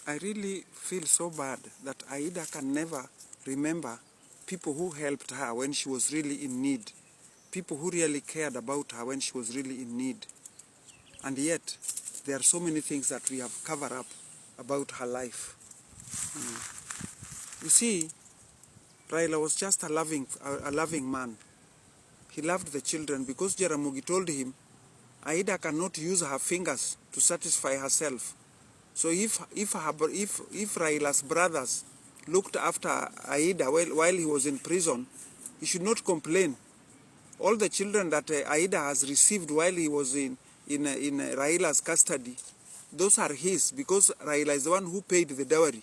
I really feel so bad that Aida can never remember people who helped her when she was really in need. People who really cared about her when she was really in need. And yet, there are so many things that we have covered up about her life. You see, Raila was just a loving man. He loved the children because Jaramogi told him, Aida cannot use her fingers to satisfy herself. So if Raila's brothers looked after Aida while he was in prison, he should not complain. All the children that Aida has received while he was in Raila's custody, those are his, because Raila is the one who paid the dowry.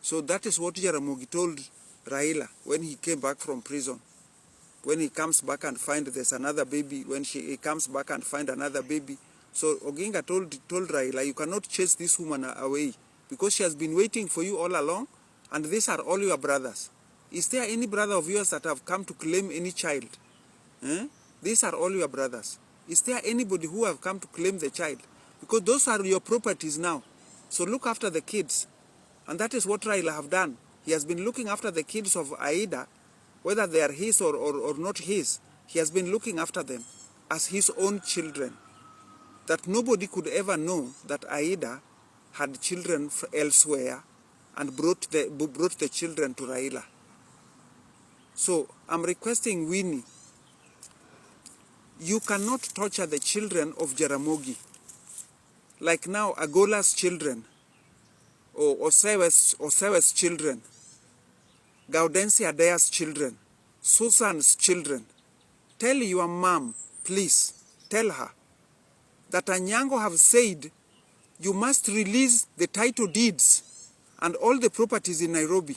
So that is what Jaramogi told Raila when he came back from prison. When he comes back and find there's another baby, when he comes back and find another baby. So Odinga told Raila, you cannot chase this woman away because she has been waiting for you all along, and these are all your brothers. Is there any brother of yours that have come to claim any child? These are all your brothers. Is there anybody who have come to claim the child? Because those are your properties now. So look after the kids. And that is what Raila have done. He has been looking after the kids of Aida, whether they are his or not his. He has been looking after them as his own children. That nobody could ever know that Aida had children elsewhere and brought the children to Raila. So I'm requesting Winnie, you cannot torture the children of Jaramogi. Like now, Agola's children, or Osewe's children, Gaudensia Dea's children, Susan's children. Tell your mom, please, tell her that Anyango have said you must release the title deeds and all the properties in Nairobi.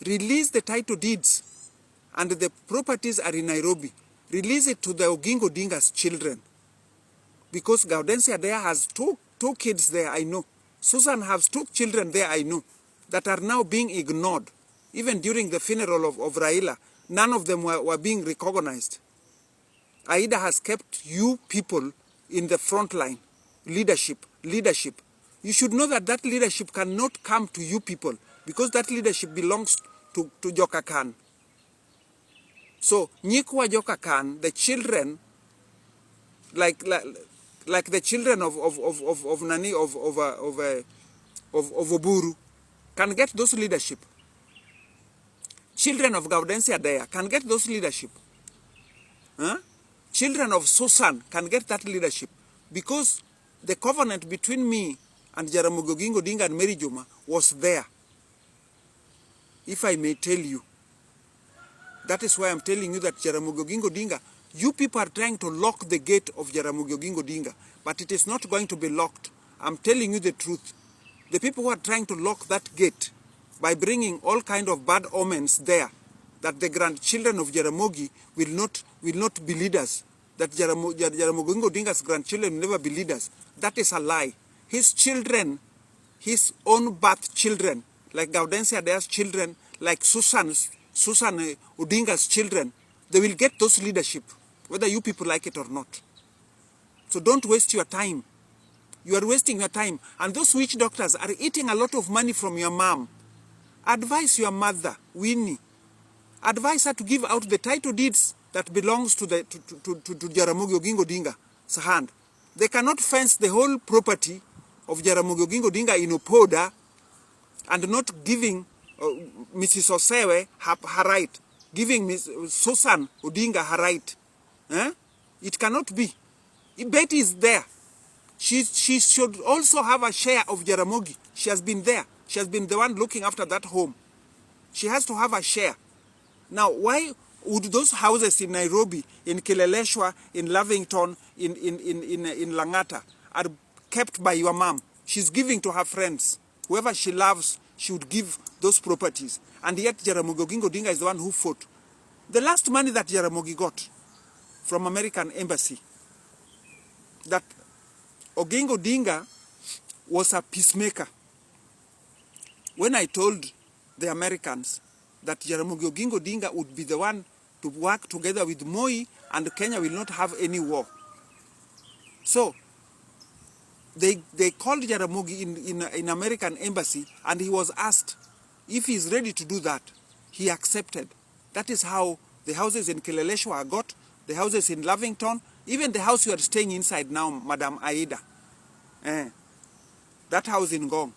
Release the title deeds and the properties are in Nairobi. Release it to the Oginga Odinga's children. Because Gaudensia there has two kids there, I know. Susan has 2 children there, I know, that are now being ignored. Even during the funeral of Raila, none of them were being recognized. Aida has kept you people in the front line. Leadership. You should know that that leadership cannot come to you people because that leadership belongs to Joka Khan. So, Nyikwa Joka Khan, the children, like the children of Oburu, can get those leadership. Children of Gaudensia there can get those leadership. Children of Susan can get that leadership because the covenant between me and Jaramogi Oginga Odinga and Mary Juma was there. If I may tell you, that is why I'm telling you that Jaramogi Oginga Odinga, you people are trying to lock the gate of Jaramogi Oginga Odinga, but it is not going to be locked. I'm telling you the truth. The people who are trying to lock that gate by bringing all kind of bad omens there, that the grandchildren of Jaramogi will not be leaders, that Jaramogi Oginga Odinga's grandchildren will never be leaders. That is a lie. His children, his own birth children, like Gaudensia Dea's children, like Susan Odinga's children, they will get those leadership, whether you people like it or not. So don't waste your time. You are wasting your time. And those witch doctors are eating a lot of money from your mom. Advise your mother, Winnie. Advise her to give out the title deeds that belongs to Jaramogi Oginga Odinga's hand. They cannot fence the whole property of Jaramogi Oginga Odinga in Opoda and not giving Mrs. Osewe her right, giving Ms. Susan Odinga her right. It cannot be. Betty is there. She should also have a share of Jaramogi. She has been there. She has been the one looking after that home. She has to have a share. Now, why would those houses in Nairobi, in Kileleshwa, in Lavington, in Langata, are kept by your mom? She's giving to her friends. Whoever she loves, she would give those properties. And yet Jaramogi Oginga Odinga is the one who fought. The last money that Jaramogi got from American Embassy, that Oginga Odinga was a peacemaker. When I told the Americans that Jaramogi Oginga Odinga would be the one to work together with Moi and Kenya will not have any war. So, they called Jaramogi in American embassy, and he was asked if he's ready to do that. He accepted. That is how the houses in Kileleshwa got, the houses in Lavington, even the house you are staying inside now, Madam Aida. That house in Ngong.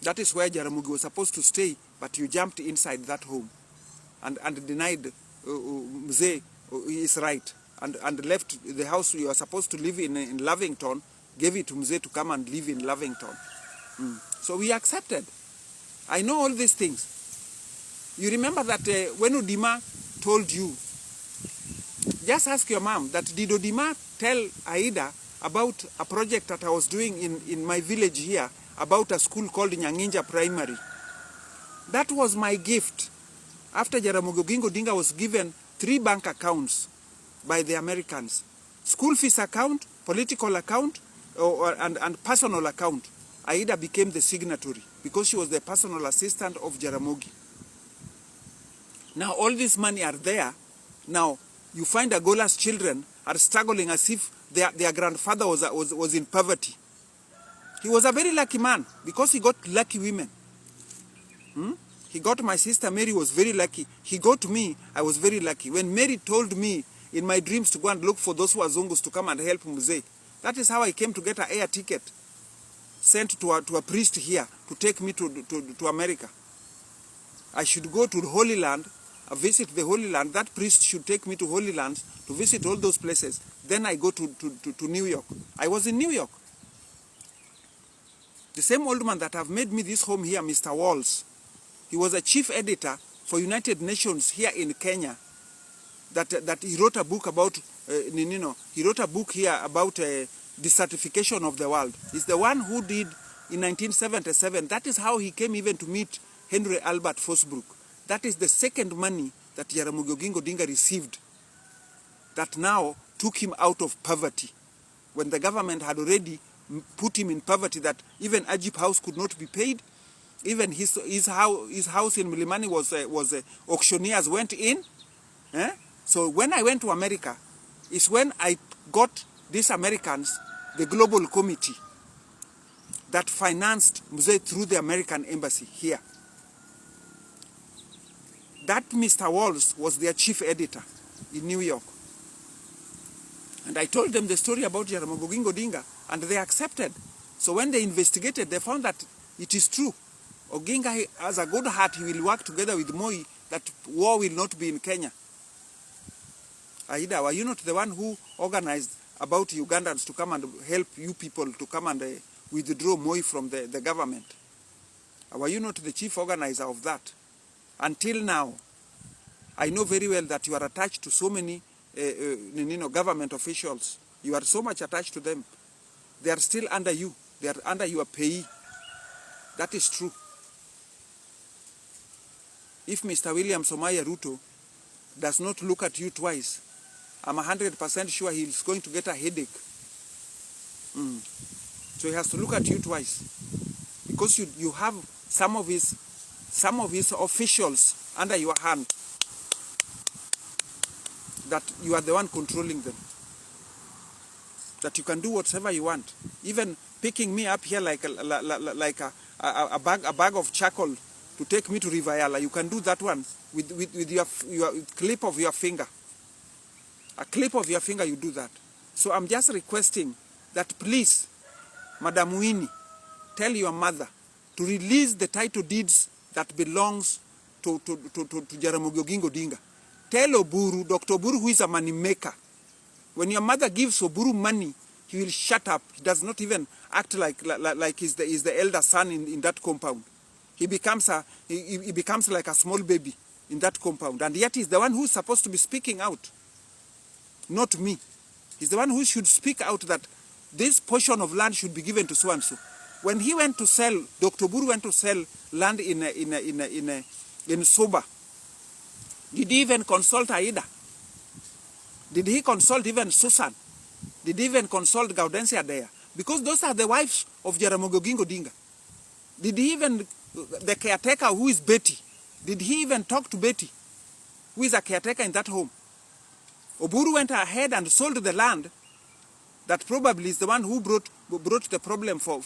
That is where Jaramogi was supposed to stay, but you jumped inside that home and denied Mzee his right, and left the house you are supposed to live in Lavington, gave it to Mzee to come and live in Lavington. So we accepted. I know all these things. You remember that when Odima told you, just ask your mom, that did Odima tell Aida about a project that I was doing in my village here, about a school called Nyanginja Primary? That was my gift. After Jaramogi Oginga Odinga was given 3 bank accounts by the Americans: school fees account, political account, and personal account. Aida became the signatory because she was the personal assistant of Jaramogi. Now all this money are there. Now you find Agola's children are struggling as if their grandfather was in poverty. He was a very lucky man because he got lucky women. He got my sister Mary, was very lucky. He got me, I was very lucky. When Mary told me in my dreams to go and look for those Wazungus to come and help Mzee, that is how I came to get an air ticket sent to a priest here to take me to America. I should go to the Holy Land, visit the Holy Land. That priest should take me to Holy Lands to visit all those places. Then I go to New York. I was in New York. The same old man that have made me this home here, Mr. Walls, he was a chief editor for United Nations here in Kenya. That he wrote a book about, he wrote a book here about desertification of the world. He's the one who did in 1977. That is how he came even to meet Henry Albert Fosbrook. That is the second money that Jaramogi Oginga Odinga received that now took him out of poverty, when the government had already put him in poverty, that even Ajip House could not be paid. Even his house in Milimani was auctioneers went in. So when I went to America, is when I got these Americans, the global committee that financed Mzee through the American embassy here. That Mr. Walls was their chief editor in New York. And I told them the story about Jaramogi Oginga Odinga, and they accepted. So when they investigated, they found that it is true. Oginga has a good heart. He will work together with Moi, that war will not be in Kenya. Aida, were you not the one who organized about Ugandans to come and help you people to come and withdraw Moi from the government? Were you not the chief organizer of that? Until now, I know very well that you are attached to so many government officials. You are so much attached to them. They are still under you. They are under your payee. That is true. If Mr. William Somaya Ruto does not look at you twice, I'm 100% sure he's going to get a headache. So he has to look at you twice, because you have some of his officials under your hand, that you are the one controlling them, that you can do whatever you want, even picking me up here like a bag of charcoal to take me to Rivayala. You can do that one with your clip of your finger. A clip of your finger, you do that. So I'm just requesting that please, Madam Winnie, tell your mother to release the title deeds that belongs to Jaramogi Oginga Odinga. Tell Oburu, Dr. Oburu, who is a money maker, when your mother gives Oburu money, he will shut up. He does not even act like he's the elder son in that compound. He becomes like a small baby in that compound, and yet he's the one who's supposed to be speaking out, not me. He's the one who should speak out that this portion of land should be given to so and so. When he went to sell, Dr. Buru went to sell land in Soba, did he even consult Aida? Did he consult even Susan? Did he even consult Gaudensia there? Because those are the wives of Jaramogi Oginga Odinga. Did he even, the caretaker who is Betty, did he even talk to Betty, who is a caretaker in that home? Oburu went ahead and sold the land that probably is the one who brought the problem for